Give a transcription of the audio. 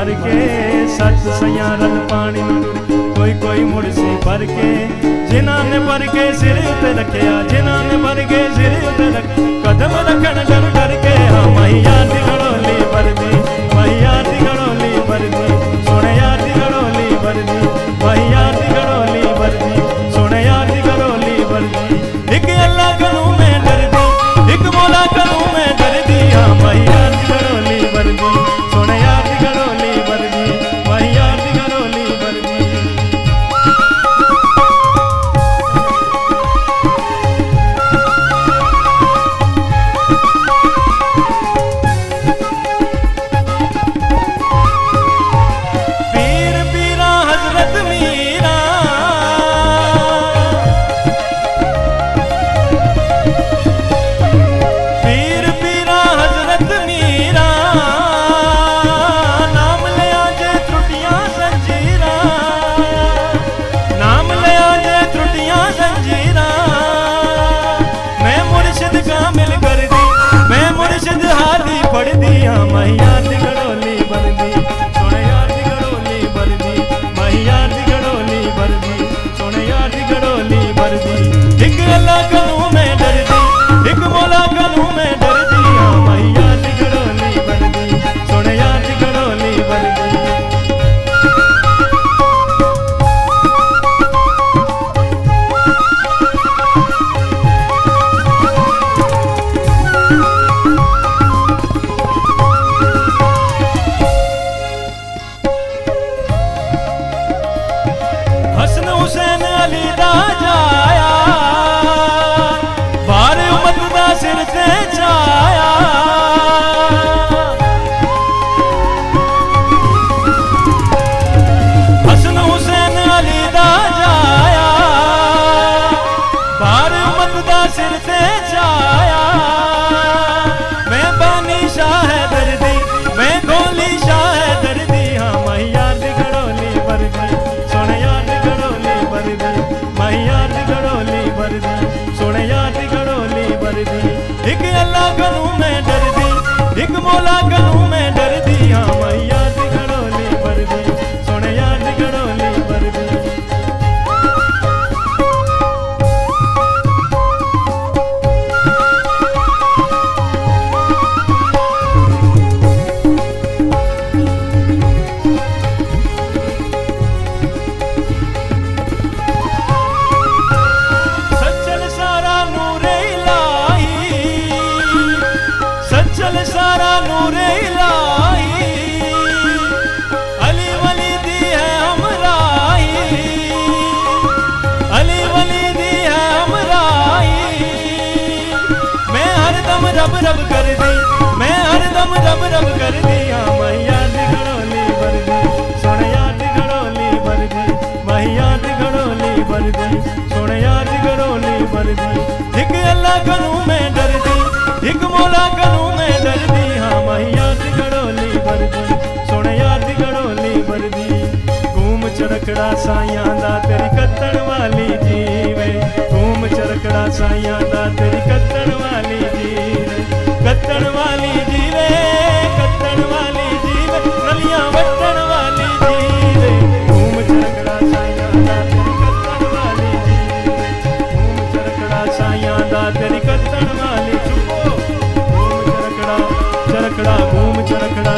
भर के सच सया रल पानी कोई कोई मुड़सी भर के जिन्हां ने भर के सिर उत्ते रखिया जिन्हां ने भर के सिर उत्ते रख कदम रखन डर डर के हाँ मैया दी घड़ोली भरदी मैया दी घड़ोली भरदी सोने यार दी घड़ोली भरदी मैया दी घड़ोली भरदी सोने यार दी घड़ोली भरदी एक अल्लाह करूं मैं डरदी एक मौला करूं मैं डरदी हाँ मैया दी घड़ोली भरदी सोने यार दी घड़ोली भरदी मैया दी घड़ोली भरदी मैया दी घड़ोली भरदी सोने यार दी घड़ोली भरदी मैया दी घड़ोली भरदी सोने यार दी घड़ोली भरदी एक अल्लाह करूं मैं डरदी एक मौला करूं मैं डरदी हाँ मैया दी घड़ोली भरदी सोने यार दी घड़ोली भरदी हुसैन अली दा जाया बार उम्मत दा सिर ते छाया हसन हुसैन अली दा जाया बार उम्मत दा सिर ते छाया मैं बानी शाह दर्दी मैं गोली शाह दर्दी हाँ मैया दी घड़ोली भरदी सोने यार दी घड़ोली मैया दी घड़ोली भरदी सोने यार दी घड़ोली भरदी एक अल्लाह करूं मैं डरदी एक मौला करूं मैं डरदी हाँ मैया दी घड़ोली भरदी सोने यार दी घड़ोली भरदी सारा नूरे इलाही अली वली दी है हमराही अली वली दी है हमराही मैं हरदम रब रब कर दी मैं हरदम रब रब कर दी हाँ मैया दी घड़ोली भरदी सोने यार दी घड़ोली भरदी मैया दी घड़ोली भरदी सोने यार दी घड़ोली भरदी एक अल्लाह करूं मैं डरदी एक मौला करूं मैं डरदी हाँ मैया दी घड़ोली भरदी सोने यार दी घड़ोली भरदी घूम चरखड़ा साइयां दा तेरी कत्तण वाली जीवे घूम चरखड़ा साइयां दा तेरी कत्तण वाली जीवे कत्तण वाली जीवे कत्तण वाली जीवे नलियां वट्टण वाली जीवे घूम चरखड़ा साइयां दा तेरी कत्तण वाली जीवे घूम चरखड़ा साइयां दा तेरी कत्तण वाली चरखड़ा घूम चरखड़ा